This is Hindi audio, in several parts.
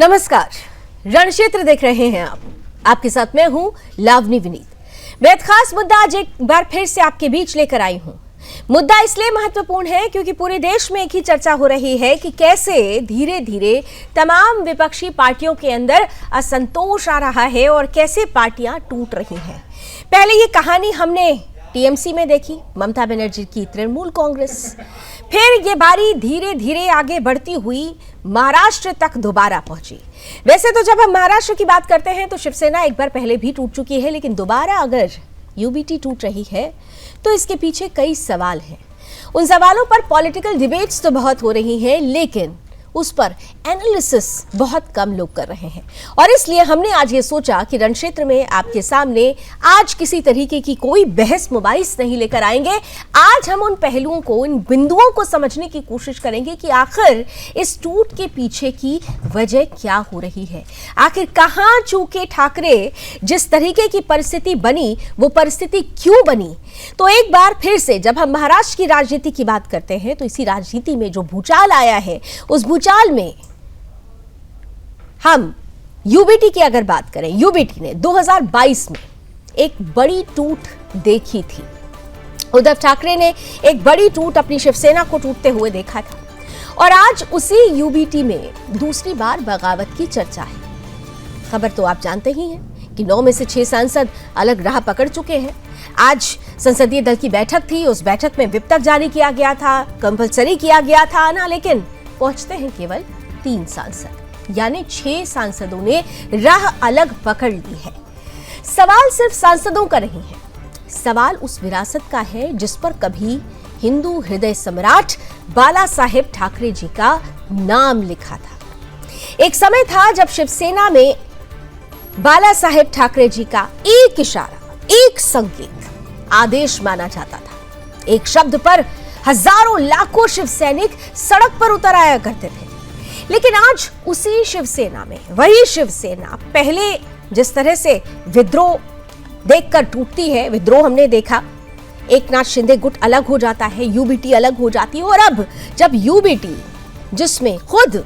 नमस्कार, रणक्षेत्र देख रहे हैं आप। आपके साथ मैं हूं लावनी विनीत। मैं एक खास मुद्दा आज एक बार फिर से आपके बीच लेकर आई हूं। मुद्दा इसलिए महत्वपूर्ण है क्योंकि पूरे देश में एक ही चर्चा हो रही है कि कैसे धीरे धीरे तमाम विपक्षी पार्टियों के अंदर असंतोष आ रहा है और कैसे पार्टियां टूट रही हैं। पहले ये कहानी हमने टीएमसी में देखी, ममता बनर्जी की तृणमूल कांग्रेस। फिर ये बारी धीरे धीरे आगे बढ़ती हुई महाराष्ट्र तक दोबारा पहुंची। वैसे तो जब हम महाराष्ट्र की बात करते हैं तो शिवसेना एक बार पहले भी टूट चुकी है, लेकिन दोबारा अगर यूबीटी टूट रही है तो इसके पीछे कई सवाल हैं। उन सवालों पर पॉलिटिकल डिबेट्स तो बहुत हो रही हैं, लेकिन उस पर एनालिसिस बहुत कम लोग कर रहे हैं। और इसलिए हमने आज ये सोचा कि रणक्षेत्र में आपके सामने आज किसी तरीके की कोई बहस मुबाहिस नहीं लेकर आएंगे। आज हम उन पहलुओं को, इन बिंदुओं को समझने की कोशिश करेंगे कि आखिर इस टूट के पीछे की वजह क्या हो रही है। आखिर कहां चूके ठाकरे, जिस तरीके की परिस्थिति बनी वो परिस्थिति क्यों बनी। तो एक बार फिर से जब हम महाराष्ट्र की राजनीति की बात करते हैं तो इसी राजनीति में जो भूचाल आया है, उस भूचाल में हम यूबीटी की अगर बात करें, यूबीटी ने 2022 में एक बड़ी टूट देखी थी। उद्धव ठाकरे ने एक बड़ी टूट अपनी शिवसेना को टूटते हुए देखा था और आज उसी यूबीटी में दूसरी बार बगावत की चर्चा है। खबर तो आप जानते ही हैं कि 9 में से 6 सांसद अलग राह पकड़ चुके हैं। आज संसदीय दल की बैठक थी, उस बैठक में विप तक जारी किया गया था, कंपलसरी किया गया था आना, लेकिन पहुंचते हैं केवल 3 सांसद, यानी 6 सांसदों ने राह अलग पकड़ ली है। सवाल सिर्फ सांसदों का नहीं है, सवाल उस विरासत का है जिस पर कभी हिंदू हृदय सम्राट बाला साहेब ठाकरे जी का नाम लिखा था। एक समय था जब शिवसेना में बाला साहेब ठाकरे जी का एक इशारा, एक संकेत आदेश माना जाता था। एक शब्द पर हजारों लाखों शिव सैनिक सड़क पर उतर आया करते थे। लेकिन आज उसी शिवसेना में वही शिवसेना पहले जिस तरह से विद्रोह देखकर टूटती है, विद्रोह हमने देखा, एकनाथ शिंदे गुट अलग हो जाता है, यूबीटी अलग हो जाती है, और अब जब यूबीटी जिसमें खुद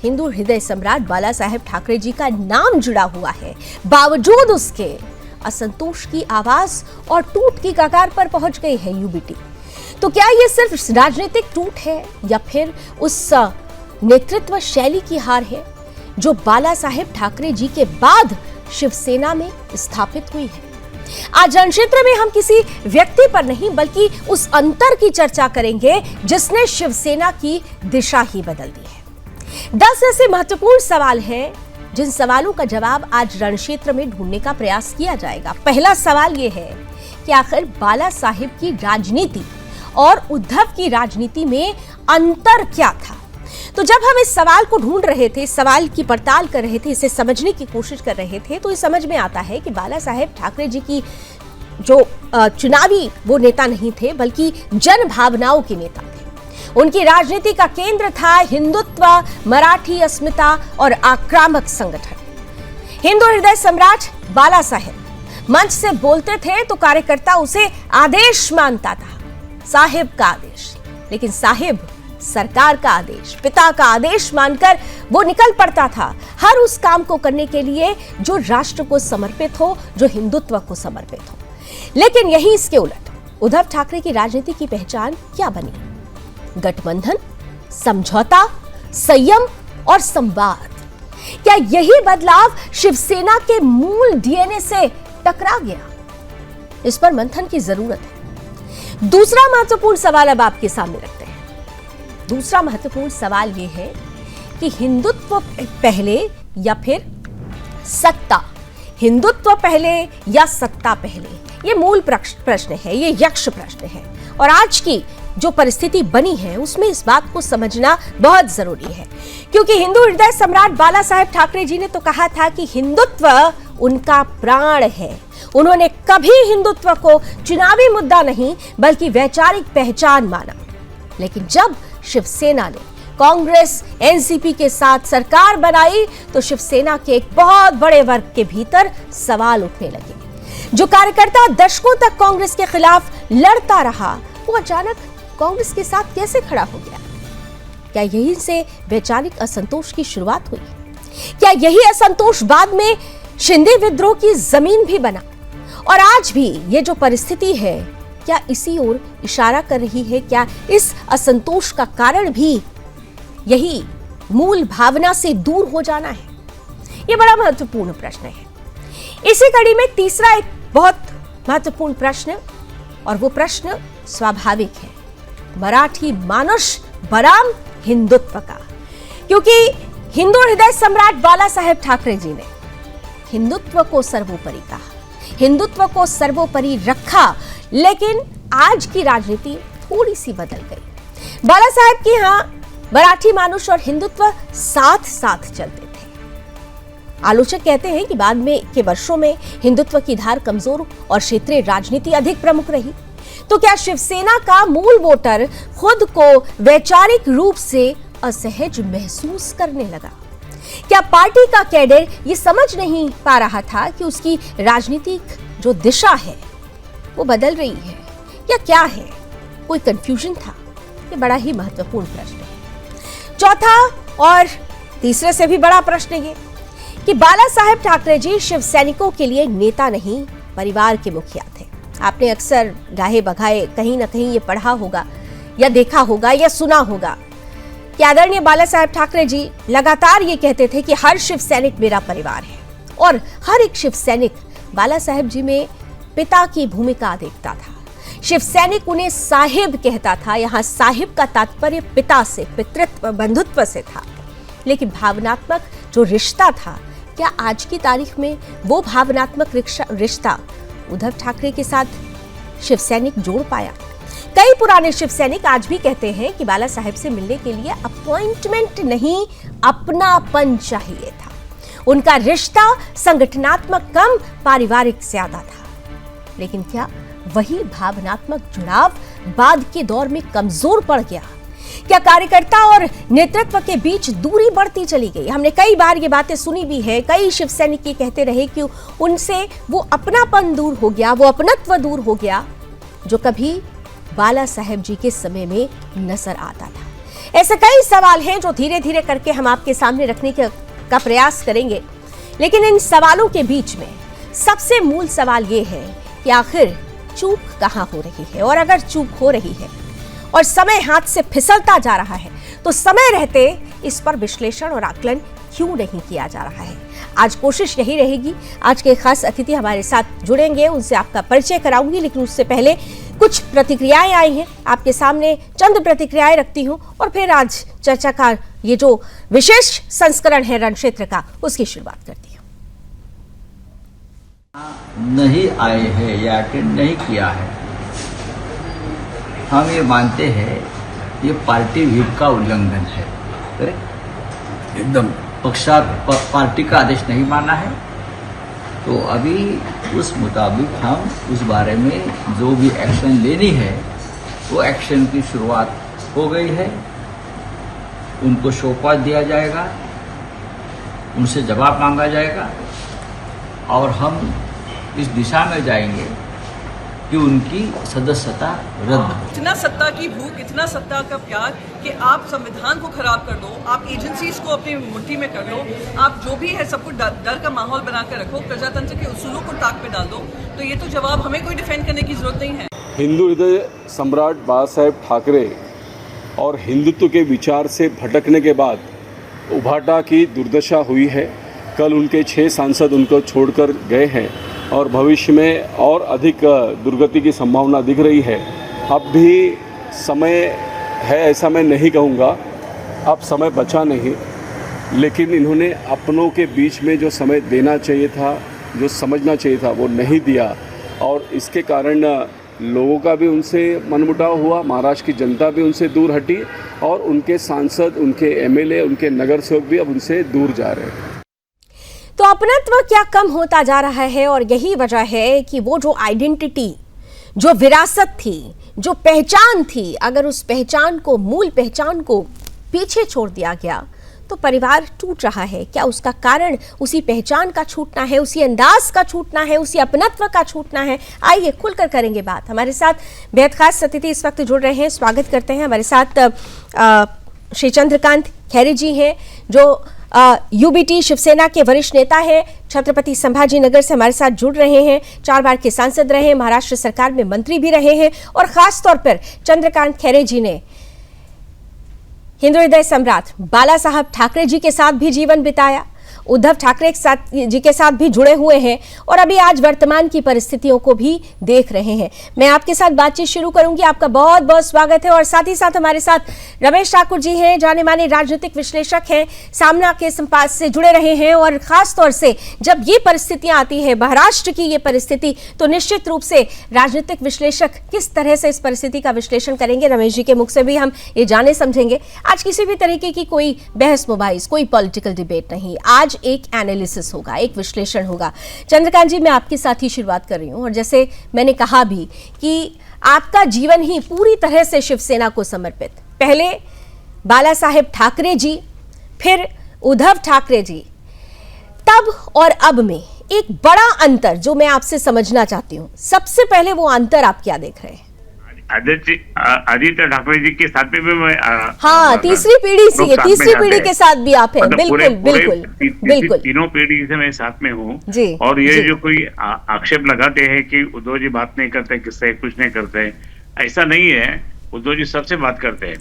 हिंदू हृदय सम्राट बाला साहेब ठाकरे जी का नाम जुड़ा हुआ है, बावजूद उसके असंतोष की आवाज और टूट की कगार पर पहुंच गई है यूबीटी। तो क्या यह सिर्फ राजनीतिक टूट है या फिर उस नेतृत्व शैली की हार है जो बाला साहेब ठाकरे जी के बाद शिवसेना में स्थापित हुई है। आज रणक्षेत्र में हम किसी व्यक्ति पर नहीं बल्कि उस अंतर की चर्चा करेंगे जिसने शिवसेना की दिशा ही बदल दी है। 10 ऐसे महत्वपूर्ण सवाल हैं जिन सवालों का जवाब आज रणक्षेत्र में ढूंढने का प्रयास किया जाएगा। पहला सवाल यह है कि आखिर बाला साहेब की राजनीति और उद्धव की राजनीति में अंतर क्या था। तो जब हम इस सवाल को ढूंढ रहे थे, सवाल की पड़ताल कर रहे थे, इसे समझने की कोशिश कर रहे थे, तो ये समझ में आता है कि बाला साहेब ठाकरे जी की जो चुनावी वो नेता नहीं थे बल्कि जन भावनाओं के नेता थे। उनकी राजनीति का केंद्र था हिंदुत्व, मराठी अस्मिता और आक्रामक संगठन। हिंदू हृदय सम्राट बाला साहेब मंच से बोलते थे तो कार्यकर्ता उसे आदेश मानता था, साहेब का आदेश। लेकिन साहेब सरकार का आदेश, पिता का आदेश मानकर वो निकल पड़ता था हर उस काम को करने के लिए जो राष्ट्र को समर्पित हो, जो हिंदुत्व को समर्पित हो। लेकिन यही इसके उलट उद्धव ठाकरे की राजनीति की पहचान क्या बनी? गठबंधन, समझौता, संयम और संवाद। क्या यही बदलाव शिवसेना के मूल डीएनए से टकरा गया? इस पर मंथन की जरूरत है। दूसरा महत्वपूर्ण सवाल अब आपके सामने रखते हैं। दूसरा महत्वपूर्ण सवाल यह है कि हिंदुत्व पहले या फिर सत्ता, हिंदुत्व पहले या सत्ता पहले? यह मूल प्रश्न है, यह यक्ष प्रश्न है। और आज की जो परिस्थिति बनी है उसमें इस बात को समझना बहुत जरूरी है, क्योंकि हिंदू हृदय सम्राट बाला साहेब ठाकरे जी ने तो कहा था कि हिंदुत्व उनका प्राण है। उन्होंने कभी हिंदुत्व को चुनावी मुद्दा नहीं बल्कि वैचारिक पहचान माना। लेकिन जब शिवसेना ने कांग्रेस, एनसीपी के साथ सरकार बनाई तो शिवसेना के एक बहुत बड़े वर्ग के भीतर सवाल उठने लगे। जो कार्यकर्ता दशकों तक कांग्रेस के खिलाफ लड़ता रहा, वो अचानक कांग्रेस के साथ कैसे खड़ा हो गया? क्या यहीं से वैचारिक असंतोष की शुरुआत हुई? क्या यही असंतोष बाद में शिंदे विद्रोह की जमीन भी बना? और आज भी ये जो परिस्थिति है, क्या इसी ओर इशारा कर रही है? क्या इस असंतोष का कारण भी यही मूल भावना से दूर हो जाना है? ये बड़ा महत्वपूर्ण प्रश्न है। इसी कड़ी में तीसरा एक बहुत महत्वपूर्ण प्रश्न, और वो प्रश्न स्वाभाविक है, मराठी मानुष बनाम हिंदुत्व का। क्योंकि हिंदू हृदय सम्राट बाला साहेब ठाकरे जी ने हिंदुत्व को सर्वोपरि कहा, हिंदुत्व को सर्वोपरि रखा, लेकिन आज की राजनीति थोड़ी सी बदल गई। बाला साहेब की यहां मराठी मानुष और हिंदुत्व साथ साथ चलते थे। आलोचक कहते हैं कि बाद में के वर्षों में हिंदुत्व की धार कमजोर और क्षेत्रीय राजनीति अधिक प्रमुख रही। तो क्या शिवसेना का मूल वोटर खुद को वैचारिक रूप से असहज महसूस करने लगा? क्या पार्टी का कैडर ये समझ नहीं पा रहा था कि उसकी राजनीतिक जो दिशा है वो बदल रही है, या क्या है? कोई कंफ्यूजन था? ये बड़ा ही महत्वपूर्ण प्रश्न है। चौथा और तीसरे से भी बड़ा प्रश्न ये कि बाला साहेब ठाकरे जी शिव सैनिकों के लिए नेता नहीं, परिवार के मुखिया थे। आपने अक्सर गाहे बगाए कहीं ना कहीं ये पढ़ा होगा या देखा होगा या सुना होगा कि आदरणीय बाला साहेब ठाकरे जी लगातार ये कहते थे कि हर शिव सैनिक मेरा परिवार है, और हर एक शिव सैनिक बाला साहेब जी में पिता की भूमिका देखता था। शिव सैनिक उन्हें साहिब कहता था। यहाँ साहिब का तात्पर्य पिता से, पितृत्व, बंधुत्व से था। लेकिन भावनात्मक जो रिश्ता था, क्या आज की तारीख में वो भावनात्मक रिश्ता उद्धव ठाकरे के साथ शिव सैनिक जोड़ पाया? कई पुराने शिव सैनिक आज भी कहते हैं कि बाला साहेब से मिलने के लिए अपॉइंटमेंट नहीं, अपनापन चाहिए था। उनका रिश्ता संगठनात्मक कम पारिवारिक ज्यादा था। लेकिन क्या वही भावनात्मक जुड़ाव बाद के दौर में कमजोर पड़ गया? क्या कार्यकर्ता और नेतृत्व के बीच दूरी बढ़ती चली गई? हमने कई बार ये बातें सुनी भी है। कई शिव सैनिक ये कहते रहे कि उनसे वो अपनापन दूर हो गया, वो अपनत्व दूर हो गया, जो कभी बाला साहेब जी के समय में नजर आता था। ऐसे कई सवाल हैं जो धीरे धीरे करके हम आपके सामने रखने का प्रयास करेंगे। लेकिन इन सवालों के बीच में सबसे मूल सवाल ये है कि आखिर चूक कहां हो रही है? और अगर चूक हो रही है और समय हाथ से फिसलता जा रहा है, तो समय रहते इस पर विश्लेषण और आकलन क्यों नहीं किया जा रहा है? आज कोशिश यही रहेगी। आज के खास अतिथि हमारे साथ जुड़ेंगे, उनसे आपका परिचय कराऊंगी, लेकिन उससे पहले कुछ प्रतिक्रियाएं आई हैं, आपके सामने चंद प्रतिक्रियाएं रखती हूं, और फिर आज चर्चा का ये जो विशेष संस्करण है रण क्षेत्र का, उसकी शुरुआत करती हूं। नहीं आए हैं या अटेंड नहीं किया है, हम ये मानते हैं ये पार्टी व्हिप का उल्लंघन है। करेक्ट, एकदम पार्टी का आदेश नहीं माना है, तो अभी उस मुताबिक हम उस बारे में जो भी एक्शन लेनी है वो एक्शन की शुरुआत हो गई है। उनको सौंपा दिया जाएगा, उनसे जवाब मांगा जाएगा, और हम इस दिशा में जाएंगे कि उनकी सदस्यता रद्द हो। इतना सत्ता की भूख, इतना सत्ता का प्यार कि आप संविधान को खराब कर दो, आप एजेंसीज को अपनी मुट्ठी में कर लो, आप जो भी है सबको डर का माहौल बना कर रखो, प्रजातंत्र के उसूलों को ताक पे डाल दो, तो ये तो जवाब हमें कोई डिफेंड करने की जरूरत नहीं है। हिंदू हृदय सम्राट बाला साहेब ठाकरे और हिंदुत्व के विचार से भटकने के बाद उभाटा की दुर्दशा हुई है। कल उनके 6 सांसद उनको छोड़कर गए हैं और भविष्य में और अधिक दुर्गति की संभावना दिख रही है। अब भी समय है ऐसा मैं नहीं कहूँगा, अब समय बचा नहीं, लेकिन इन्होंने अपनों के बीच में जो समय देना चाहिए था, जो समझना चाहिए था, वो नहीं दिया, और इसके कारण लोगों का भी उनसे मनमुटाव हुआ, महाराष्ट्र की जनता भी उनसे दूर हटी, और उनके सांसद, उनके एमएलए, उनके नगर सेवक भी अब उनसे दूर जा रहे हैं। तो अपनत्व क्या कम होता जा रहा है, और यही वजह है कि वो जो आइडेंटिटी, जो विरासत थी, जो पहचान थी, अगर उस पहचान को, मूल पहचान को पीछे छोड़ दिया गया तो परिवार टूट रहा है। क्या उसका कारण उसी पहचान का छूटना है, उसी अंदाज का छूटना है, उसी अपनत्व का छूटना है? आइए खुलकर करेंगे बात। हमारे साथ बेहद खास अतिथि इस वक्त जुड़ रहे हैं, स्वागत करते हैं। हमारे साथ श्री चंद्रकांत खैरे जी हैं, जो यूबीटी शिवसेना के वरिष्ठ नेता है, छत्रपति संभाजी नगर से हमारे साथ जुड़ रहे हैं। 4 बार के सांसद रहे हैं, महाराष्ट्र सरकार में मंत्री भी रहे हैं और खास तौर पर चंद्रकांत खैरे जी ने हिंदू हृदय सम्राट बाला साहब ठाकरे जी के साथ भी जीवन बिताया, उद्धव ठाकरे जी के साथ भी जुड़े हुए हैं और अभी आज वर्तमान की परिस्थितियों को भी देख रहे हैं। मैं आपके साथ बातचीत शुरू करूंगी। आपका बहुत बहुत स्वागत है और साथ ही साथ हमारे साथ रमेश ठाकुर जी हैं, जाने माने राजनीतिक विश्लेषक हैं, सामना के संपाद से जुड़े रहे हैं और खास तौर से जब ये परिस्थितियां आती है, महाराष्ट्र की ये परिस्थिति, तो निश्चित रूप से राजनीतिक विश्लेषक किस तरह से इस परिस्थिति का विश्लेषण करेंगे, रमेश जी के मुख से भी हम ये जाने समझेंगे। आज किसी भी तरीके की कोई बहस मुबाहिस, कोई पॉलिटिकल डिबेट नहीं, आज एक एनालिसिस होगा, एक विश्लेषण होगा। चंद्रकांत जी, मैं आपके साथ ही शुरुआत कर रही हूं और जैसे मैंने कहा भी कि आपका जीवन ही पूरी तरह से शिवसेना को समर्पित, पहले बाला साहेब ठाकरे जी, फिर उद्धव ठाकरे जी, तब और अब में एक बड़ा अंतर जो मैं आपसे समझना चाहती हूं। सबसे पहले वो अंतर आप क्या देख रहे हैं? आदित्य ठाकरे जी के साथ में भी मैं हाँ, तीसरी पीढ़ी से, तीसरी पीढ़ी के साथ भी आप हैं। बिल्कुल बिल्कुल बिल्कुल, तीनों पीढ़ी से मैं साथ में हूँ जी। और ये जी। जो कोई आक्षेप लगाते हैं कि उद्धव जी बात नहीं करते, किससे कुछ नहीं करते, ऐसा नहीं है। उद्धव जी सबसे बात करते हैं।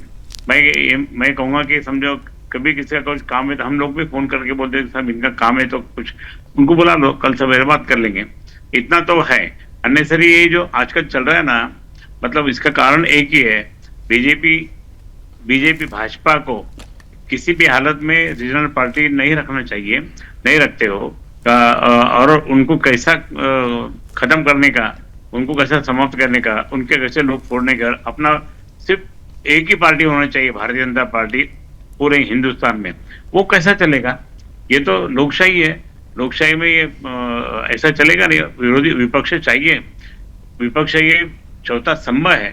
मैं कहूँगा कि समझो कभी किसी का कुछ काम है तो हम लोग भी फोन करके बोलते हैं साहब इनका काम है तो कुछ उनको बुला लो, कल सवेरे बात कर लेंगे, इतना तो है। अननेसरी ये जो आजकल चल रहा है ना, मतलब इसका कारण एक ही है, बीजेपी भाजपा को किसी भी हालत में रीजनल पार्टी नहीं रखना चाहिए, नहीं रखते हो, और उनको कैसा खत्म करने का, उनको कैसा समाप्त करने का, उनके कैसे लोग फोड़ने का, अपना सिर्फ एक ही पार्टी होना चाहिए, भारतीय जनता पार्टी पूरे हिंदुस्तान में। वो कैसा चलेगा? ये तो लोकशाही है, लोकशाही में ये ऐसा चलेगा नहीं। विरोधी विपक्ष चाहिए, विपक्ष ये चौथा स्तंभ है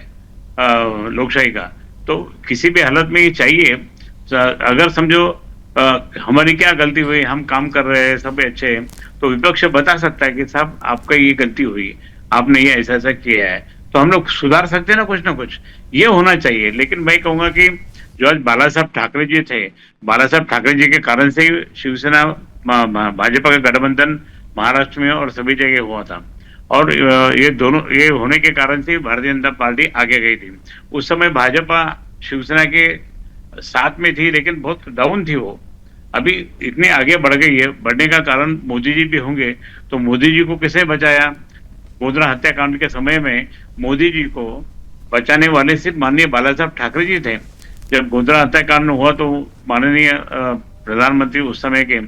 लोकशाही का, तो किसी भी हालत में ये चाहिए। अगर समझो हमारी क्या गलती हुई, हम काम कर रहे हैं सब अच्छे हैं, तो विपक्ष बता सकता है कि साहब आपका ये गलती हुई, आपने ये ऐसा ऐसा किया है, तो हम लोग सुधार सकते हैं ना कुछ, ये होना चाहिए। लेकिन मैं कहूंगा कि जो आज बाला साहब ठाकरे जी थे, बाला साहब ठाकरे जी के कारण से ही शिवसेना भाजपा का गठबंधन महाराष्ट्र में और सभी जगह हुआ था, और ये होने के कारण से भारतीय जनता पार्टी आगे गई थी। उस समय भाजपा शिवसेना के साथ में थी, लेकिन बहुत डाउन थी वो। अभी इतने आगे बढ़ गई है, बढ़ने का कारण मोदी जी भी होंगे। तो मोदी जी को किसने बचाया? गोधरा हत्याकांड के समय में मोदी जी को बचाने वाले सिर्फ माननीय बाला साहब ठाकरे जी थे। जब गोधरा हत्याकांड हुआ तो माननीय प्रधानमंत्री उस समय के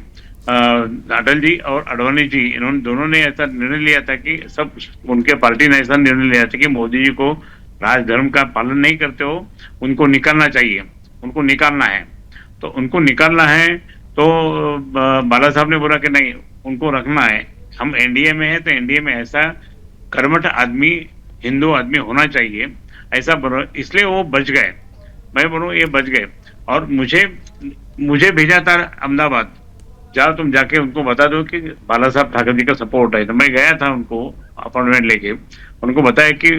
अटल जी और आडवाणी जी, इन्होंने दोनों ने ऐसा निर्णय लिया था कि सब उनके पार्टी ने ऐसा निर्णय लिया था कि मोदी जी को राजधर्म का पालन नहीं करते हो, उनको निकालना चाहिए, उनको निकालना है। तो उनको निकालना है तो बाला साहब ने बोला कि नहीं, उनको रखना है। हम एनडीए में है तो एनडीए में ऐसा कर्मठ आदमी, हिंदू आदमी होना चाहिए, ऐसा बोलो, इसलिए वो बच गए। मैं बोलूँ ये बच गए। और मुझे भेजा था अहमदाबाद, जाओ तुम जाके उनको बता दो कि बाला साहब ठाकरे जी का सपोर्ट है। तो मैं गया था उनको अपॉइंटमेंट लेके, उनको बताया कि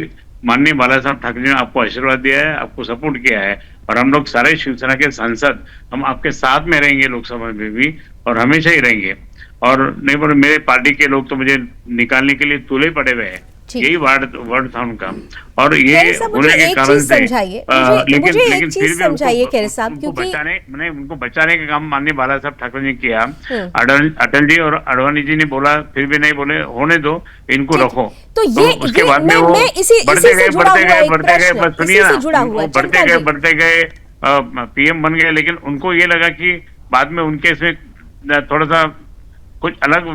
माननीय बाला साहब ठाकरे जी ने आपको आशीर्वाद दिया है, आपको सपोर्ट किया है, और हम लोग सारे शिवसेना के सांसद हम आपके साथ में रहेंगे लोकसभा में भी, और हमेशा ही रहेंगे। और नहीं बोले मेरे पार्टी के लोग तो मुझे निकालने के लिए तुले पड़े हुए हैं, यही वर्ड था उनका। और ये होने के कारण से लेकिन फिर भी उनको बचाने का काम माननीय बाला साहब ठाकरे ने किया। अटल जी और आडवाणी जी ने बोला, फिर भी नहीं बोले होने दो, इनको रखो। तो ये उसके बाद में वो बढ़ते गए, बस सुनिए ना, बढ़ते गए पीएम बन गए। लेकिन उनको ये लगा कि बाद में उनके इसमें थोड़ा सा कुछ अलग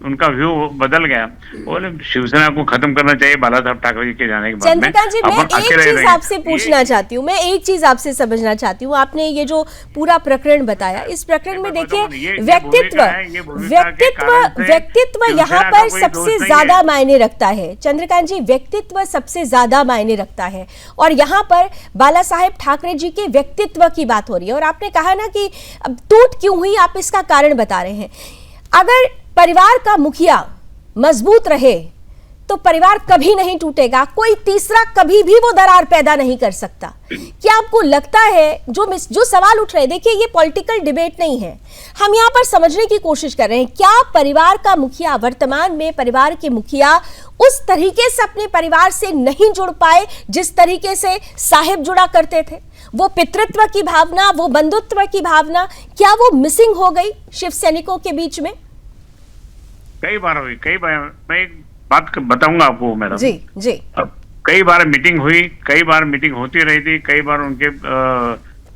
उनका व्यू बदल गया। बोले शिवसेना को खत्म करना चाहिए बाला साहब ठाकरे जी के जाने के बाद। चंद्रकांत जी, मैं एक चीज आपसे पूछना चाहती हूँ, मैं एक चीज आपसे समझना चाहती हूँ। आपने ये जो पूरा प्रकरण बताया, इस प्रकरण में देखिए व्यक्तित्व यहाँ पर सबसे ज्यादा मायने रखता है। चंद्रकांत जी, व्यक्तित्व सबसे ज्यादा मायने रखता है, और यहाँ पर बाला साहेब ठाकरे जी के व्यक्तित्व की बात हो रही है। और आपने कहा ना कि अब टूट क्यों हुई, आप इसका कारण बता रहे हैं। अगर परिवार का मुखिया मजबूत रहे तो परिवार कभी नहीं टूटेगा, कोई तीसरा कभी भी वो दरार पैदा नहीं कर सकता। क्या आपको लगता है, जो सवाल उठ रहे हैं, देखिए ये पॉलिटिकल डिबेट नहीं है, हम यहाँ पर समझने की कोशिश कर रहे हैं, क्या परिवार का मुखिया, वर्तमान में परिवार के मुखिया उस तरीके से अपने परिवार से नहीं जुड़ पाए जिस तरीके से साहिब जुड़ा करते थे? वो पितृत्व की भावना, वो बंधुत्व की भावना, क्या वो मिसिंग हो गई शिव सैनिकों के बीच में? कई बार हुई, कई बार। मैं एक बात बताऊंगा आपको मैडम जी जी। कई बार मीटिंग हुई, कई बार मीटिंग होती रही थी, कई बार उनके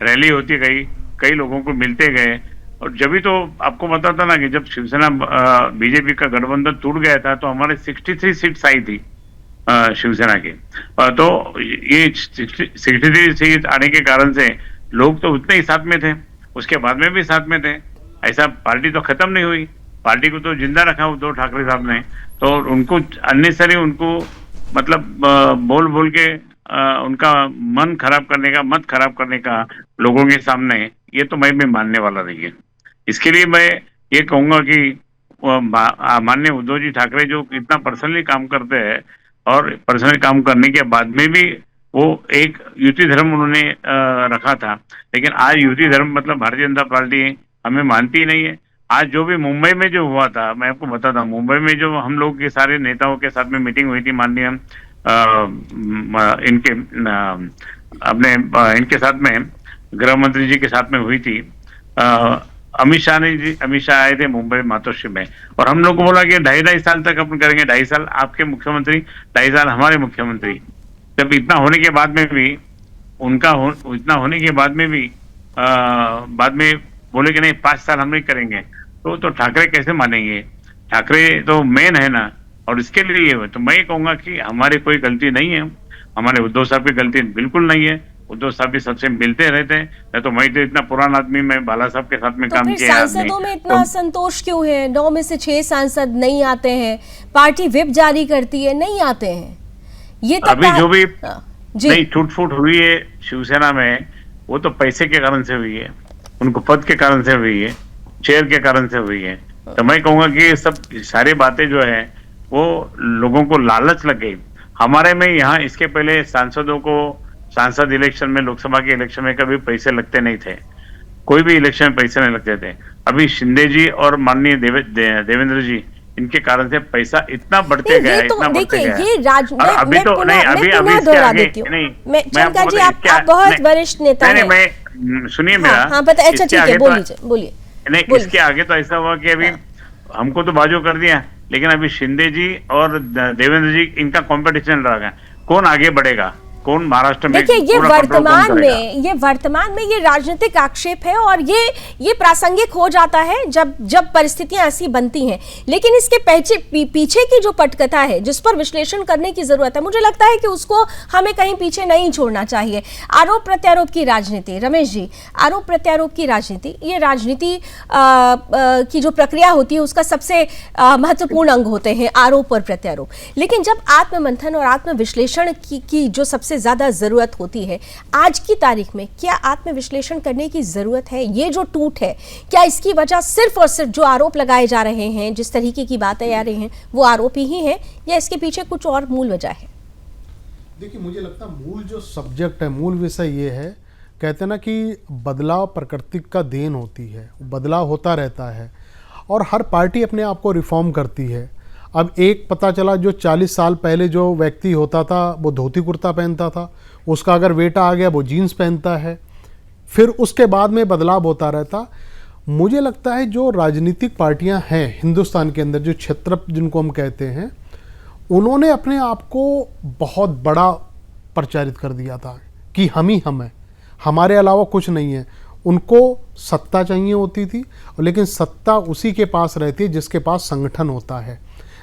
रैली होती गई, कई लोगों को मिलते गए। और जब भी तो आपको पता था ना कि जब शिवसेना बीजेपी का गठबंधन टूट गया था तो हमारे 63 सीट्स आई थी शिवसेना की। तो ये 63 सीट आने के कारण से लोग तो उतने ही साथ में थे, उसके बाद में भी साथ में थे। ऐसा पार्टी तो खत्म नहीं हुई, पार्टी को तो जिंदा रखा उद्धव ठाकरे साहब ने। तो उनको अननेसरी उनको मतलब बोल बोल के उनका मन खराब करने का, मत खराब करने का लोगों के सामने, ये तो मैं भी मानने वाला नहीं है। इसके लिए मैं ये कहूंगा कि माननीय उद्धव जी ठाकरे जो इतना पर्सनली काम करते हैं और पर्सनली काम करने के बाद में भी वो एक युति धर्म उन्होंने रखा था, लेकिन आज युति धर्म मतलब भारतीय जनता पार्टी हमें मानती ही नहीं है। आज जो भी मुंबई में जो हुआ था, मैं आपको बताता हूँ, मुंबई में जो हम लोग के सारे नेताओं के साथ में मीटिंग हुई थी, माननीय इनके साथ में गृह मंत्री जी के साथ में हुई थी। अमित शाह आए थे मुंबई मातोश्री में, और हम लोग को बोला कि 2.5 साल तक अपन करेंगे, 2.5 साल आपके मुख्यमंत्री, 2.5 साल हमारे मुख्यमंत्री। जब इतना होने के बाद में भी इतना होने के बाद में भी बाद में बोले कि नहीं 5 साल हम नहीं करेंगे, तो ठाकरे कैसे मानेंगे? ठाकरे तो मेन है ना। और इसके लिए तो मैं कहूंगा कि हमारी कोई गलती नहीं है, हमारे उद्धव साहब की गलती बिल्कुल नहीं है। उद्धव साहब भी सबसे मिलते रहते हैं, तो मैं तो इतना पुराना आदमी, मैं बाला साहब के साथ में तो काम फिर किया। सांसदों में इतना असंतोष क्यों है? 9 में से 6 सांसद नहीं आते हैं, पार्टी विप जारी करती है, नहीं आते हैं। ये तक अभी जो भी जी टूट फूट हुई है शिवसेना में, वो तो पैसे के कारण से हुई है, उनको पद के कारण से हुई है, चेयर के कारण से हुई है। तो मैं कहूंगा कि ये सब सारी बातें जो है वो लोगों को लालच लग गई। हमारे में यहाँ इसके पहले सांसदों को सांसद इलेक्शन में, लोकसभा के इलेक्शन में कभी पैसे लगते नहीं थे, कोई भी इलेक्शन में पैसे नहीं लगते थे। अभी शिंदे जी और माननीय देवेंद्र जी, इनके कारण से पैसा इतना बढ़ते गया, इतना बढ़ते गया। ये अभी तो नहीं, अभी इसके आगे नहीं, चंका जी आप बहुत वरिष्ठ नेता हैं। मैं सुनिए मेरा, हाँ पता, अच्छा ठीक है, बोलिए। नहीं, इसके आगे तो ऐसा हुआ कि अभी हमको तो बाजू कर दिया, लेकिन अभी शिंदे जी और देवेंद्र जी, इनका कंपटीशन रहा, कौन आगे बढ़ेगा, कौन महाराष्ट्र में। देखिए ये वर्तमान में ये राजनीतिक आक्षेप है और ये प्रासंगिक हो जाता है जब परिस्थितियां ऐसी बनती हैं। लेकिन इसके पीछे की जो पटकथा है, जिस पर विश्लेषण करने की जरूरत है, मुझे लगता है कि उसको हमें कहीं पीछे नहीं छोड़ना चाहिए। आरोप प्रत्यारोप की राजनीति, रमेश जी, आरोप प्रत्यारोप की राजनीति, ये राजनीति की जो प्रक्रिया होती है उसका सबसे महत्वपूर्ण अंग होते हैं आरोप और प्रत्यारोप। लेकिन जब आत्ममंथन और आत्मविश्लेषण की जो सबसे ज्यादा जरूरत होती है, आज की तारीख में क्या आत्मविश्लेषण करने की जरूरत है? ये जो टूट है, क्या इसकी वजह सिर्फ और सिर्फ जो आरोप लगाए जा रहे हैं, जिस तरीके की बातें आ रही हैं, वो आरोप ही हैं, या इसके पीछे कुछ और मूल वजह है? देखिए, मुझे लगता है मूल जो सब्जेक्ट है, मूल विषय ये है, कहते हैं ना कि बदलाव प्रकृति का देन होती है, बदलाव होता रहता है और हर पार्टी अपने आप को रिफॉर्म करती है। अब एक पता चला, जो 40 साल पहले जो व्यक्ति होता था वो धोती कुर्ता पहनता था, उसका अगर बेटा आ गया वो जीन्स पहनता है, फिर उसके बाद में बदलाव होता रहता। मुझे लगता है जो राजनीतिक पार्टियां हैं हिंदुस्तान के अंदर, जो क्षेत्र जिनको हम कहते हैं, उन्होंने अपने आप को बहुत बड़ा प्रचारित कर दिया था कि हम ही हम हैं, हमारे अलावा कुछ नहीं है। उनको सत्ता चाहिए होती थी, लेकिन सत्ता उसी के पास रहती है जिसके पास संगठन होता है।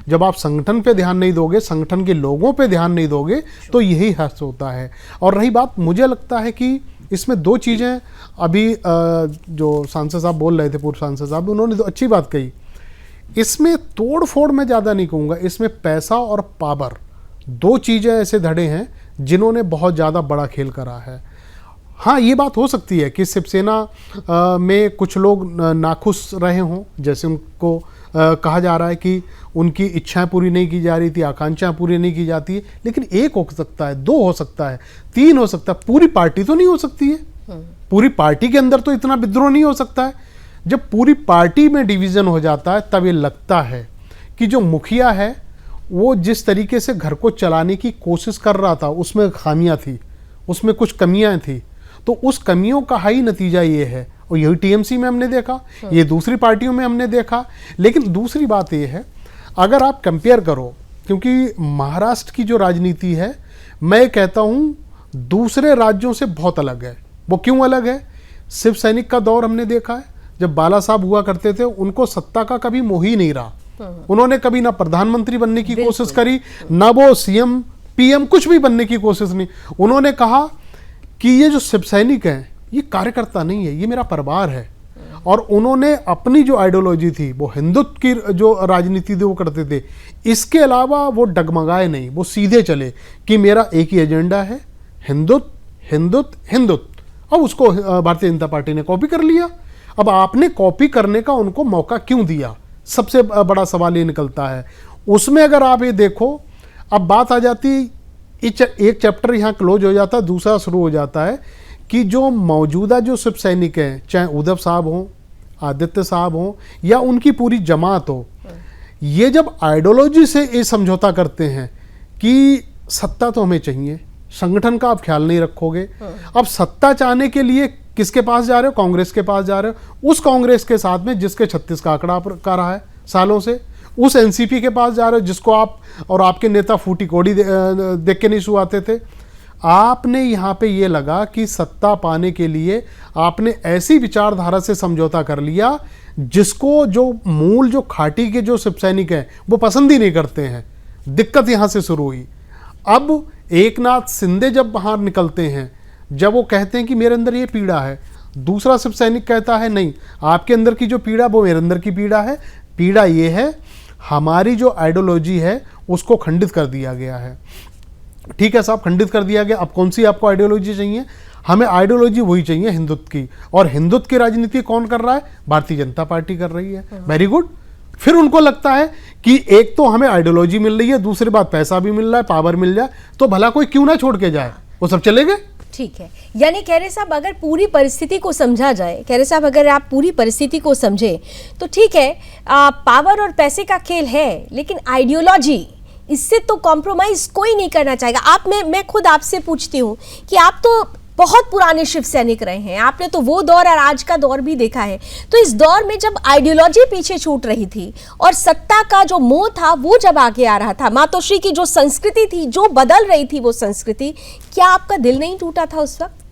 जब आप संगठन पे ध्यान नहीं दोगे, संगठन के लोगों पे ध्यान नहीं दोगे, तो यही हर्ष होता है। और रही बात, मुझे लगता है कि इसमें 2 चीज़ें, अभी जो सांसद साहब बोल रहे थे, पूर्व सांसद साहब, उन्होंने तो अच्छी बात कही। इसमें तोड़ फोड़ मैं ज़्यादा नहीं कहूँगा, इसमें पैसा और पावर, 2 चीज़ें ऐसे धड़े हैं जिन्होंने बहुत ज़्यादा बड़ा खेल करा है। हाँ, ये बात हो सकती है कि शिवसेना में कुछ लोग नाखुश रहे हों, जैसे उनको कहा जा रहा है कि उनकी इच्छाएं पूरी नहीं की जा रही थी, आकांक्षाएं पूरी नहीं की जाती है, लेकिन एक हो सकता है, दो हो सकता है, तीन हो सकता है, पूरी पार्टी तो नहीं हो सकती है। पूरी पार्टी के अंदर तो इतना विद्रोह नहीं हो सकता है। जब पूरी पार्टी में डिवीजन हो जाता है तब ये लगता है कि जो मुखिया है वो जिस तरीके से घर को चलाने की कोशिश कर रहा था उसमें खामियां थी, उसमें कुछ कमियां थी, तो उस कमियों का हाई नतीजा ये है। और यही टीएमसी में हमने देखा, ये दूसरी पार्टियों में हमने देखा। लेकिन दूसरी बात ये है, अगर आप कंपेयर करो, क्योंकि महाराष्ट्र की जो राजनीति है मैं कहता हूँ दूसरे राज्यों से बहुत अलग है। वो क्यों अलग है? शिव सैनिक का दौर हमने देखा है, जब बाला साहब हुआ करते थे उनको सत्ता का कभी मोह ही नहीं रहा। उन्होंने कभी ना प्रधानमंत्री बनने की कोशिश करी, ना वो सीएम पीएम कुछ भी बनने की कोशिश नहीं। उन्होंने कहा कि ये जो शिव सैनिक हैं ये कार्यकर्ता नहीं है, ये मेरा परिवार है। और उन्होंने अपनी जो आइडियोलॉजी थी वो हिंदुत्व की जो राजनीति थी वो करते थे। इसके अलावा वो डगमगाए नहीं, वो सीधे चले कि मेरा एक ही एजेंडा है, हिंदुत्व हिंदुत्व हिंदुत्व। अब उसको भारतीय जनता पार्टी ने कॉपी कर लिया। अब आपने कॉपी करने का उनको मौका क्यों दिया, सबसे बड़ा सवाल ये निकलता है। उसमें अगर आप ये देखो, अब बात आ जाती, एक चैप्टर यहाँ क्लोज हो जाता है, दूसरा शुरू हो जाता है कि जो मौजूदा जो शिव सैनिक हैं, चाहे उद्धव साहब हों, आदित्य साहब हों या उनकी पूरी जमात हो, ये जब आइडियोलॉजी से ये समझौता करते हैं कि सत्ता तो हमें चाहिए, संगठन का आप ख्याल नहीं रखोगे। अब सत्ता चाहने के लिए किसके पास जा रहे हो? कांग्रेस के पास जा रहे हो। उस कांग्रेस के साथ में जिसके 36 का आंकड़ा का रहा है सालों से, उस एनसीपी के पास जा रहे हो जिसको आप और आपके नेता फूटी कोड़ी देख के नहीं सुहाते थे। आपने यहाँ पे ये लगा कि सत्ता पाने के लिए आपने ऐसी विचारधारा से समझौता कर लिया जिसको जो मूल जो खाटी के जो शिव सैनिक हैं वो पसंद ही नहीं करते हैं। दिक्कत यहाँ से शुरू हुई। अब एकनाथ शिंदे जब बाहर निकलते हैं, जब वो कहते हैं कि मेरे अंदर ये पीड़ा है, दूसरा शिव सैनिक कहता है नहीं, आपके अंदर की जो पीड़ा वो मेरे अंदर की पीड़ा है। पीड़ा ये है हमारी जो आइडियोलॉजी है उसको खंडित कर दिया गया है। ठीक है साहब, खंडित कर दिया गया। अब कौन सी आपको आइडियोलॉजी चाहिए? हमें आइडियोलॉजी वही चाहिए हिंदुत्व की। और हिंदुत्व की राजनीति कौन कर रहा है? भारतीय जनता पार्टी कर रही है। Very good. फिर उनको लगता है कि एक तो हमें आइडियोलॉजी मिल रही है, दूसरी बात पैसा भी मिल रहा है, पावर मिल जाए तो भला कोई क्यों ना छोड़ के जाए, वो सब चले गए। ठीक है, यानी खैरे साहब अगर पूरी परिस्थिति को समझा जाए, खैरे साहब अगर आप पूरी परिस्थिति को समझे तो ठीक है, पावर और पैसे का खेल है, लेकिन आइडियोलॉजी इससे तो कॉम्प्रोमाइज कोई नहीं करना चाहेगा। आप मैं खुद आपसे पूछती हूँ कि आप तो बहुत पुराने शिव सैनिक रहे हैं, आपने तो वो दौर और आज का दौर भी देखा है। तो इस दौर में जब आइडियोलॉजी पीछे छूट रही थी और सत्ता का जो मोह था वो जब आगे आ रहा था, मातोश्री की जो संस्कृति थी जो बदल रही थी वो संस्कृति, क्या आपका दिल नहीं टूटा था उस वक्त?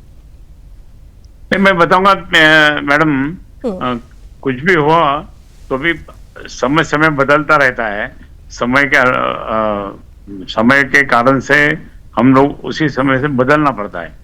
मैं बताऊंगा मैडम, कुछ भी हुआ तो भी समय समय बदलता रहता है। समय के कारण से हम लोग उसी समय से बदलना पड़ता है।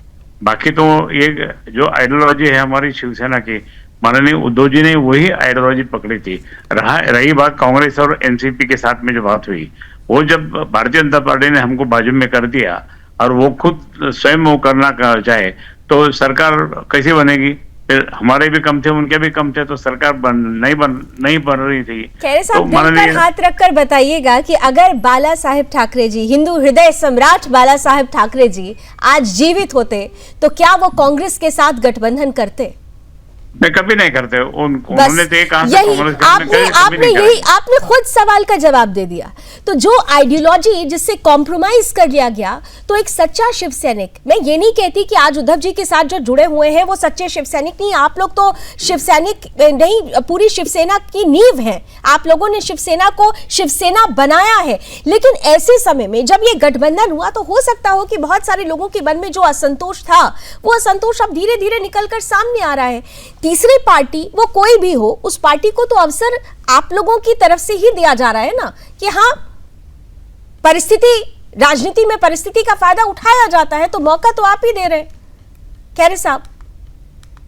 बाकी तो ये जो आइडियोलॉजी है हमारी शिवसेना की, माननीय उद्धव जी ने वही आइडियोलॉजी पकड़ी थी। रही बात कांग्रेस और एनसीपी के साथ में जो बात हुई, वो जब भारतीय जनता पार्टी ने हमको बाजू में कर दिया और वो खुद स्वयं वो करना चाहे तो सरकार कैसे बनेगी? फिर हमारे भी कम थे, उनके भी कम थे, तो सरकार नहीं बन रही थी। खैरे साहब, दिल पर हाथ रखकर बताइएगा कि अगर बाला साहेब ठाकरे जी, हिंदू हृदय सम्राट बाला साहेब ठाकरे जी आज जीवित होते तो क्या वो कांग्रेस के साथ गठबंधन करते? मैं कभी नहीं करते। उन्होंने तो ये कहा आपने खुद सवाल का जवाब दे दिया। तो जो आइडियोलॉजी जिससे कॉम्प्रोमाइज कर लिया गया, तो एक सच्चा शिव सैनिक, मैं ये नहीं कहती कि आज उद्धव जी के साथ जो जुड़े हुए हैं वो सच्चे शिव सैनिक नहीं, आप लोग तो शिव सैनिक नहीं, पूरी शिवसेना की नींव है, आप लोगों ने शिवसेना को शिवसेना बनाया है। लेकिन ऐसे समय में जब ये गठबंधन हुआ तो हो सकता हो कि बहुत सारे लोगों के मन में जो असंतोष था वो असंतोष अब धीरे धीरे निकलकर सामने आ रहा है। तीसरी पार्टी वो कोई भी हो, उस पार्टी को तो अवसर आप लोगों की तरफ से ही दिया जा रहा है ना, कि हाँ परिस्थिति, राजनीति में परिस्थिति का फायदा उठाया जाता है, तो मौका तो आप ही दे रहे हैं। खैरे साहब,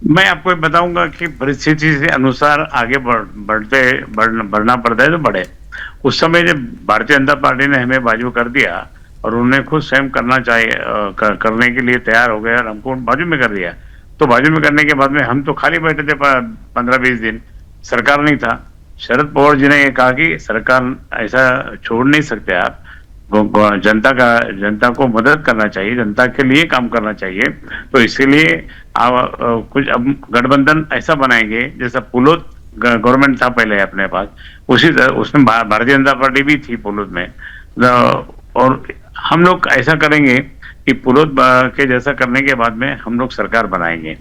मैं आपको बताऊंगा कि परिस्थिति से अनुसार आगे बढ़ना पड़ता है तो बढ़े। उस समय जब भारतीय जनता पार्टी ने हमें बाजू कर दिया और उन्हें खुद स्वयं करना चाहिए, करने के लिए तैयार हो गए और हमको बाजू में कर दिया, तो बाजू में करने के बाद में हम तो खाली बैठे थे 15-20 दिन, सरकार नहीं था। शरद पवार जी ने ये कहा कि सरकार ऐसा छोड़ नहीं सकते आप, जनता को मदद करना चाहिए, जनता के लिए काम करना चाहिए। तो इसीलिए आप कुछ अब गठबंधन ऐसा बनाएंगे जैसा पुलोद गवर्नमेंट था पहले अपने पास, उसमें भारतीय जनता पार्टी भी थी पुलोद में, और हम लोग ऐसा करेंगे कि पुलोद के जैसा करने के बाद में हम लोग सरकार बनाएंगे।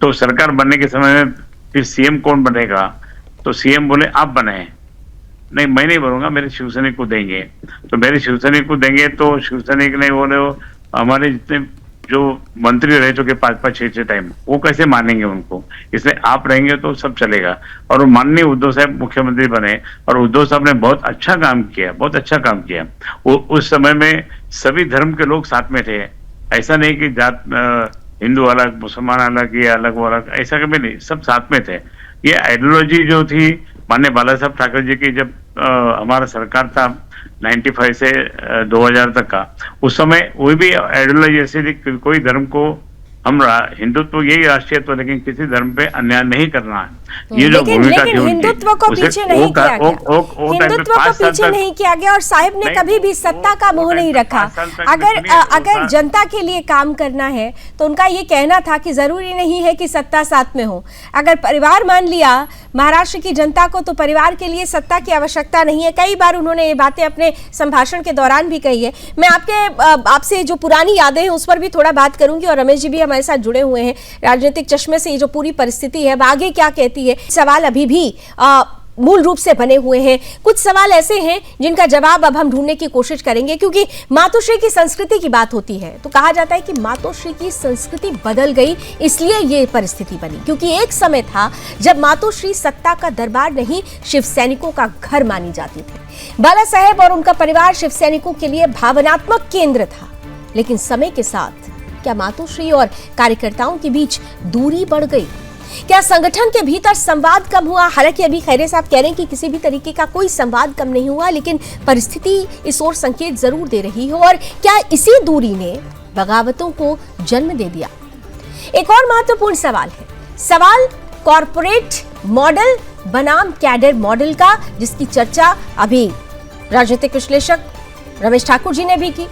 तो सरकार बनने के समय में फिर सीएम कौन बनेगा, तो सीएम बोले आप बनाए, नहीं मैं नहीं बनूंगा, मेरे शिवसैनिक को देंगे। तो मेरे शिवसैनिक को देंगे तो शिवसैनिक नहीं बोले, हमारे जितने जो मंत्री रह चुके 5-5, 6-6 टाइम, वो कैसे मानेंगे उनको, इसलिए आप रहेंगे तो सब चलेगा। और माननीय उद्धव साहब मुख्यमंत्री बने और उद्धव साहब ने बहुत अच्छा काम किया, बहुत अच्छा काम किया। वो उस समय में सभी धर्म के लोग साथ में थे, ऐसा नहीं कि जात हिंदू अलग, मुसलमान अलग, ये अलग वो अलग, ऐसा कभी नहीं, सब साथ में थे। ये आइडियोलॉजी जो थी माननीय बाला साहब ठाकरे जी की, जब हमारा सरकार था 95 से 2000 तक का, उस समय वो भी आइडियोलॉजी ऐसी थी कि कोई धर्म को हम हिंदुत्व यही राष्ट्रीयत्व, लेकिन किसी धर्म पे अन्याय नहीं करना है। ये जो भूमिका थी हिंदुत्व को पीछे नहीं किया गया, हिंदुत्व को पीछे नहीं किया गया, और साहिब ने कभी भी सत्ता का मोह नहीं रखा। अगर जनता के लिए काम करना है तो उनका ये कहना था कि जरूरी नहीं है कि सत्ता साथ में हो। अगर परिवार मान लिया महाराष्ट्र की जनता को, तो परिवार के लिए सत्ता की आवश्यकता नहीं है। कई बार उन्होंने ये बातें अपने संभाषण के दौरान भी कही है। मैं आपसे जो पुरानी यादें हैं उस पर भी थोड़ा बात करूंगी, और रमेश जी भी हमारे साथ जुड़े हुए हैं राजनीतिक चश्मे से। ये जो पूरी परिस्थिति है आगे क्या कहती है, सवाल अभी भी मूल रूप से बने हुए हैं। कुछ सवाल ऐसे हैं जिनका जवाब अब हम ढूंढने की कोशिश करेंगे, क्योंकि मातोश्री की संस्कृति की बात होती है तो कहा जाता है कि मातोश्री की संस्कृति बदल गई, इसलिए ये परिस्थिति बनी। क्योंकि एक समय था जब मातोश्री सत्ता का दरबार नहीं, शिव सैनिकों का घर मानी जाती थी। बाला साहेब और उनका परिवार शिव सैनिकों के लिए भावनात्मक केंद्र था। लेकिन समय के साथ क्या मातोश्री और कार्यकर्ताओं के बीच दूरी बढ़ गई? क्या संगठन के भीतर संवाद कम हुआ? हालांकि अभी खैरे साहब कह रहे हैं कि किसी भी तरीके का कोई संवाद कम नहीं हुआ, लेकिन परिस्थिति इस ओर संकेत जरूर दे रही है। और क्या इसी दूरी ने बगावतों को जन्म दे दिया? एक और महत्वपूर्ण सवाल है, सवाल कॉर्पोरेट मॉडल बनाम कैडर मॉडल का, जिसकी चर्चा अभी राजनीतिक विश्लेषक रमेश ठाकुर जी ने भी की।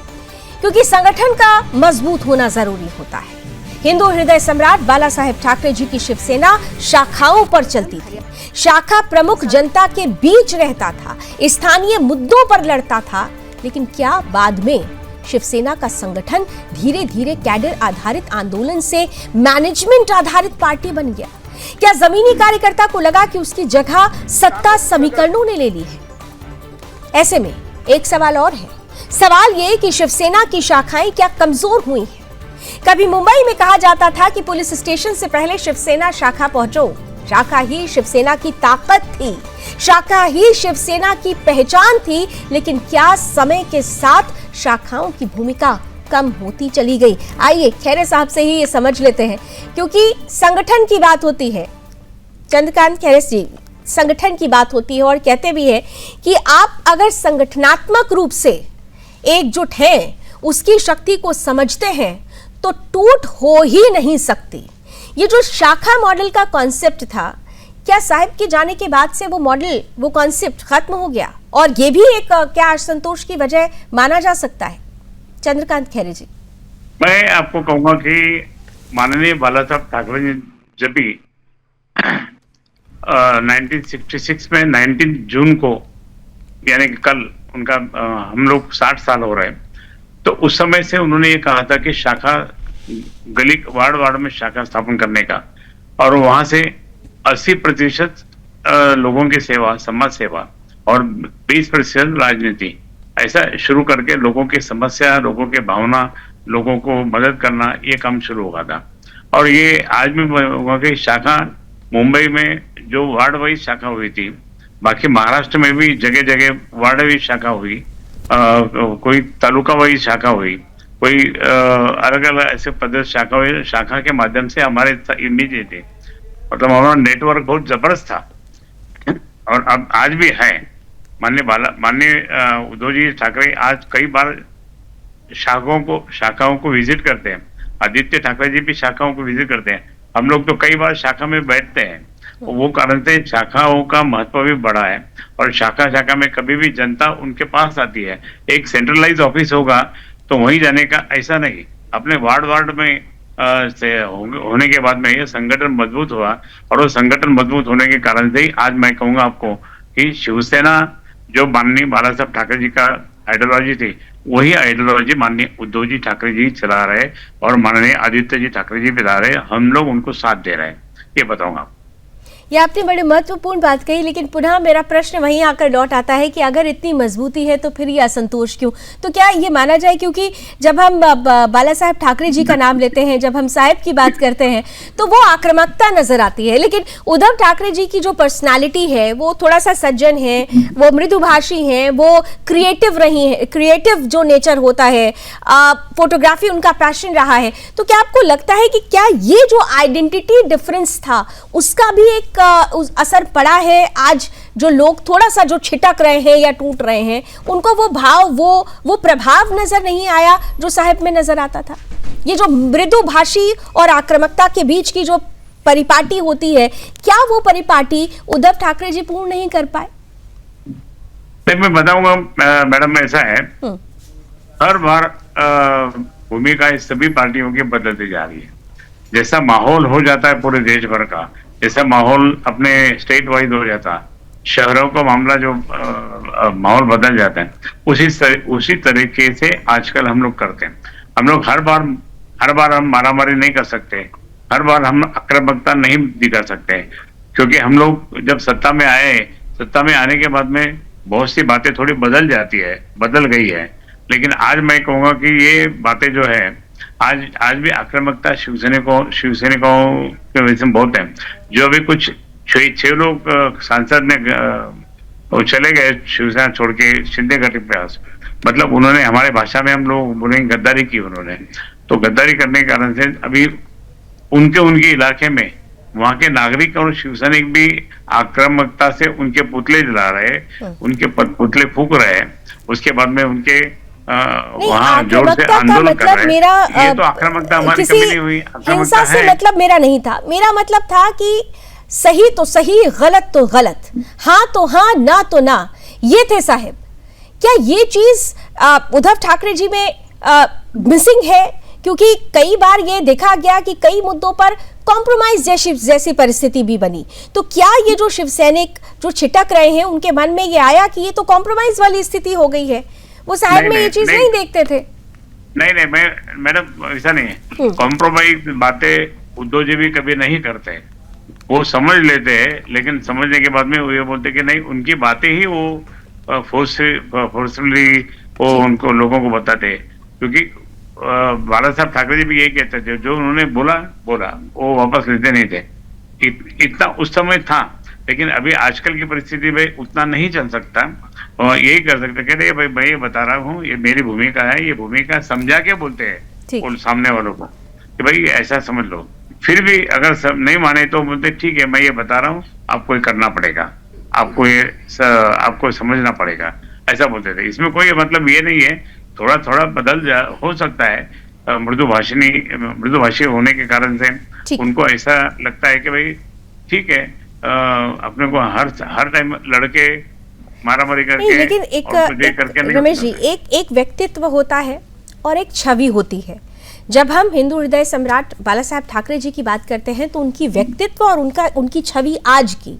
क्योंकि संगठन का मजबूत होना जरूरी होता है। हिंदू हृदय सम्राट बाला साहेब ठाकरे जी की शिवसेना शाखाओं पर चलती थी। शाखा प्रमुख जनता के बीच रहता था, स्थानीय मुद्दों पर लड़ता था। लेकिन क्या बाद में शिवसेना का संगठन धीरे धीरे कैडर आधारित आंदोलन से मैनेजमेंट आधारित पार्टी बन गया? क्या जमीनी कार्यकर्ता को लगा कि उसकी जगह सत्ता समीकरणों ने ले ली है? ऐसे में एक सवाल और है, सवाल ये कि शिवसेना की शाखाएं क्या कमजोर हुई हैं? कभी मुंबई में कहा जाता था कि पुलिस स्टेशन से पहले शिवसेना शाखा पहुंचो, शाखा ही शिवसेना की ताकत थी, शाखा ही शिवसेना की पहचान थी। लेकिन क्या समय के साथ शाखाओं की भूमिका कम होती चली गई? आइए खैरे साहब से ही ये समझ लेते हैं, क्योंकि संगठन की बात होती है। चंद्रकांत खैरे जी, संगठन की बात होती है और कहते भी है कि आप अगर संगठनात्मक रूप से एकजुट हैं, उसकी शक्ति को समझते हैं, तो टूट हो ही नहीं सकती। ये जो शाखा मॉडल का कॉन्सेप्ट था, क्या साहिब के जाने के बाद से वो मॉडल, वो कॉन्सेप्ट खत्म हो गया? और ये भी एक क्या असंतोष की वजह माना जा सकता है? चंद्रकांत खैरे जी, मैं आपको कहूंगा कि माननीय बाला साहब ठाकरे जी जब भी 1966 में 19 जून को, यानी कि कल उनका हम लोग 60 साल हो रहे हैं, तो उस समय से उन्होंने ये कहा था कि शाखा गली वार्ड में शाखा स्थापन करने का, और वहां से 80% लोगों की सेवा, समाज सेवा, और 20% राजनीति, ऐसा शुरू करके लोगों की समस्या, लोगों के भावना, लोगों को मदद करना, ये काम शुरू होगा था। और ये आज भी होगा कि शाखा मुंबई में जो वार्ड वाइज शाखा हुई थी, बाकी महाराष्ट्र में भी जगह जगह वार्ड वाइज शाखा हुई, कोई तालुका वाइज शाखा हुई, कोई अलग अलग ऐसे प्रदेश शाखा हुई। शाखा के माध्यम से हमारे इमेज थे, मतलब हमारा नेटवर्क बहुत जबरदस्त था, और अब आज भी है। माननीय उद्धव जी ठाकरे आज कई बार शाखाओं को विजिट करते हैं। आदित्य ठाकरे जी भी शाखाओं को विजिट करते हैं। हम लोग तो कई बार शाखा में बैठते हैं, वो कारण से शाखाओं का महत्व भी बढ़ा है, और शाखा शाखा में कभी भी जनता उनके पास आती है। एक सेंट्रलाइज ऑफिस होगा तो वहीं जाने का, ऐसा नहीं, अपने वार्ड वार्ड में से होने के बाद में ये संगठन मजबूत हुआ, और वो संगठन मजबूत होने के कारण से ही आज मैं कहूंगा आपको कि शिवसेना जो माननीय बाला साहब ठाकरे जी का आइडियोलॉजी थी, वही आइडियोलॉजी माननीय उद्धव जी ठाकरे जी चला रहे और माननीय आदित्य जी ठाकरे जी चला रहे। हम लोग उनको साथ दे रहे हैं, ये बताऊंगा। ये आपने बड़ी महत्वपूर्ण बात कही, लेकिन पुनः मेरा प्रश्न वहीं आकर लौट आता है कि अगर इतनी मजबूती है तो फिर ये असंतोष क्यों? तो क्या ये माना जाए, क्योंकि जब हम बाला साहब ठाकरे जी का नाम लेते हैं, जब हम साहब की बात करते हैं तो वो आक्रामकता नजर आती है, लेकिन उद्धव ठाकरे जी की जो पर्सनालिटी है वो थोड़ा सा सज्जन है, वो मृदुभाषी हैं, वो क्रिएटिव रही है, क्रिएटिव जो नेचर होता है, फोटोग्राफी उनका पैशन रहा है। तो क्या आपको लगता है कि क्या ये जो आइडेंटिटी डिफरेंस था उसका भी एक असर पड़ा है? आज जो लोग थोड़ा सा जो छिटक रहे हैं या टूट रहे हैं, उनको वो भाव, वो प्रभाव नजर नहीं आया जो साहब में नजर आता था? ये जो मृदुभाषी और आक्रामकता के बीच की जो परिपाटी होती है, क्या वो परिपाटी उद्धव ठाकरे जी पूर्ण नहीं कर पाए? मैं बताऊंगा मैडम, ऐसा है, हर बार भूमिका सभी पार्टियों की बदलती जा रही है। जैसा माहौल हो जाता है पूरे देश भर का, जैसा माहौल अपने स्टेट वाइज हो जाता है, शहरों का मामला जो माहौल बदल जाता है, उसी तरीके से आजकल हम लोग करते हैं। हम लोग हर बार हम मारामारी नहीं कर सकते, हर बार हम आक्रामकता नहीं दिखा सकते, क्योंकि हम लोग जब सत्ता में आने के बाद में बहुत सी बातें थोड़ी बदल गई है। लेकिन आज मैं कहूंगा कि ये बातें जो है, आज भी आक्रामकता शिवसैनिकों के वजह से बहुत है। जो अभी कुछ 6 लोग सांसद ने वो चले गए शिवसेना छोड़ के शिंदे घाटी पे, मतलब उन्होंने, हमारे भाषा में हम लोग बोलेंगे गद्दारी की उन्होंने। तो गद्दारी करने के कारण से अभी उनके इलाके में वहां के नागरिक और शिवसैनिक भी आक्रामकता से उनके पुतले जला रहे, उनके पुतले फूंक रहे, उसके बाद में उनके वहाँ जोर से आंदोलन कर रहे हैं। ये तो आक्रामकता हमारी कभी नहीं हुई। हिंसा से मतलब मेरा नहीं था, मेरा मतलब था कि सही तो सही, गलत तो गलत, हाँ तो हाँ, ना तो ना, ये थे साहब। क्या ये चीज उद्धव ठाकरे जी में मिसिंग है? क्योंकि कई बार ये देखा गया कि कई मुद्दों पर कॉम्प्रोमाइज जैसी परिस्थिति भी बनी। तो क्या ये जो शिवसैनिक जो छिटक रहे हैं उनके मन में ये आया कि ये तो कॉम्प्रोमाइज वाली स्थिति हो गई है? वो साहब में ये चीज नहीं देखते थे? नहीं, मैडम ऐसा नहीं है। कॉम्प्रोमाइज बातें उद्धव जी भी कभी नहीं करते, वो समझ लेते हैं, लेकिन समझने के बाद में वो ये बोलते कि नहीं, उनकी बातें ही वो फोर्सफुली वो उनको लोगों को बताते। क्योंकि बाला साहब ठाकरे जी भी यही कहते थे, जो उन्होंने बोला वो वापस लेते नहीं थे। इतना उस समय था, लेकिन अभी आजकल की परिस्थिति में उतना नहीं चल सकता, और यही कर सकते कहते भाई मैं ये बता रहा हूँ, ये मेरी भूमिका है, ये भूमिका समझा के बोलते हैं सामने वालों को कि भाई ऐसा समझ लो। फिर भी अगर सब नहीं माने तो बोलते ठीक है, मैं ये बता रहा हूँ, आपको ये करना पड़ेगा, आपको समझना पड़ेगा, ऐसा बोलते थे। इसमें कोई मतलब ये नहीं है, थोड़ा थोड़ा हो सकता है मृदुभाषी होने के कारण से उनको ऐसा लगता है कि भाई ठीक है, अपने को हर टाइम लड़के मारामारी करके, लेकिन एक रमेश जी, एक व्यक्तित्व होता है और एक छवि होती है। जब हम हिंदू हृदय सम्राट बाला साहब ठाकरे जी की बात करते हैं तो उनकी व्यक्तित्व और उनकी छवि आज की,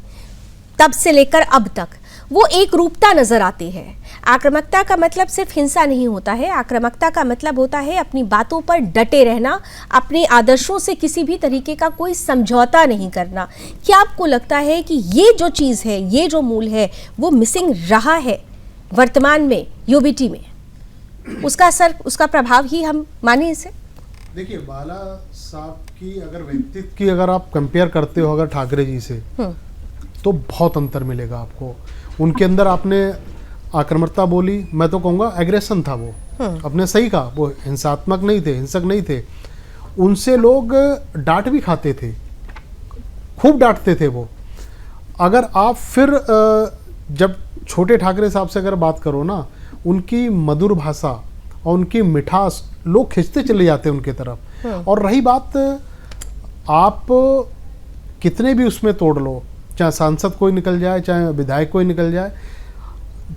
तब से लेकर अब तक, वो एक रूपता नजर आती है। आक्रामकता का मतलब सिर्फ हिंसा नहीं होता है, आक्रामकता का मतलब होता है अपनी बातों पर डटे रहना, अपने आदर्शों से किसी भी तरीके का कोई समझौता नहीं करना। क्या आपको लगता है कि ये जो चीज़ है, ये जो मूल है, वो मिसिंग रहा है वर्तमान में यूबीटी में? उसका असर, उसका प्रभाव ही हम माने इसे? देखिए, बाला साहब की अगर व्यक्तित्व की अगर आप कंपेयर करते हो अगर ठाकरे जी से, तो बहुत अंतर मिलेगा आपको। उनके अंदर आपने आक्रामकता बोली, मैं तो कहूँगा एग्रेशन था वो, अपने सही कहा, वो हिंसात्मक नहीं थे, हिंसक नहीं थे। उनसे लोग डांट भी खाते थे, खूब डांटते थे वो। अगर आप फिर जब छोटे ठाकरे साहब से अगर बात करो ना, उनकी मधुर भाषा और उनकी मिठास लोग खिंचते चले जाते हैं उनके तरफ। और रही बात आप कितने भी उसमें तोड़ लो, चाहे सांसद कोई निकल जाए, चाहे विधायक कोई निकल जाए,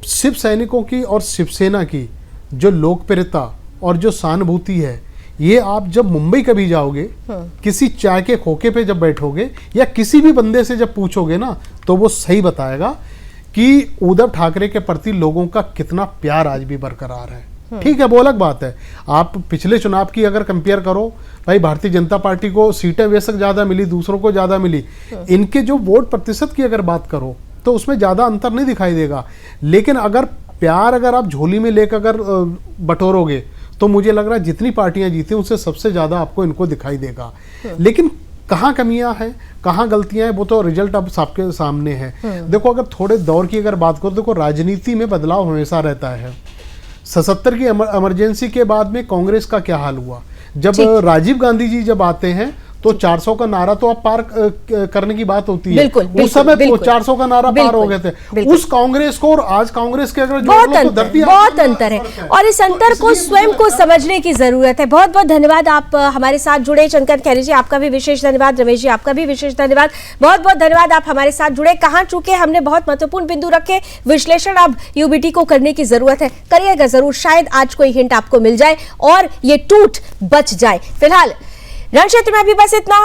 शिव सैनिकों की और शिवसेना की जो लोकप्रियता और जो सहानुभूति है, ये आप जब मुंबई कभी जाओगे, किसी चाय के खोखे पे जब बैठोगे या किसी भी बंदे से जब पूछोगे ना, तो वो सही बताएगा कि उद्धव ठाकरे के प्रति लोगों का कितना प्यार आज भी बरकरार है। ठीक है, वो अलग बात है। आप पिछले चुनाव की अगर कंपेयर करो, भाई भारतीय जनता पार्टी को सीटें बेशक ज़्यादा मिली, दूसरों को ज़्यादा मिली, इनके जो वोट प्रतिशत की अगर बात करो तो उसमें ज़्यादा अंतर नहीं दिखाई देगा। लेकिन अगर प्यार अगर आप झोली में लेकर अगर बटोरोगे तो मुझे लग रहा है जितनी पार्टियां जीती उससे सबसे ज़्यादा आपको इनको दिखाई देगा। लेकिन कहाँ कमियां हैं, कहाँ गलतियां हैं, वो तो रिजल्ट अब सबके सामने है। देखो, अगर थोड़े दौर की अगर बात करो, देखो राजनीति में बदलाव हमेशा रहता है। 77 की इमरजेंसी के बाद में कांग्रेस का क्या हाल हुआ, जब राजीव गांधी जी जब आते हैं तो 400 का नारा तो अब पार करने की बात होती है। बिल्कुल, उस समय बिल्कुल, 400 का नारा पार हो गए थे। उस कांग्रेस को और आज कांग्रेस के अगर बहुत अंतर है और इस अंतर को स्वयं को समझने की जरूरत है। बहुत बहुत धन्यवाद, आप हमारे साथ जुड़े। चंदन खैरी जी, आपका भी विशेष धन्यवाद। रमेश जी, आपका भी विशेष धन्यवाद। बहुत बहुत धन्यवाद, आप हमारे साथ जुड़े। कहां चूके हमने बहुत महत्वपूर्ण बिंदु रखे, विश्लेषण अब यूबीटी को करने की जरूरत है। करिएगा जरूर, शायद आज कोई हिंट आपको मिल जाए और ये टूट बच जाए। फिलहाल रण क्षेत्र में अभी बस इतना।